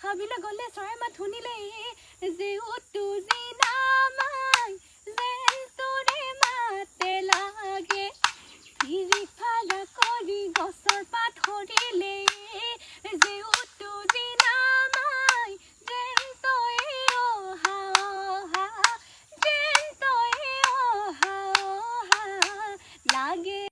হাবিলে গ'লে চৰাই মাত শুনিলে যে উতু জিনামাই যেন তোৰে মাতে লাগে ফিৰি ফাৰা কৰি গছৰ পাত সৰিলে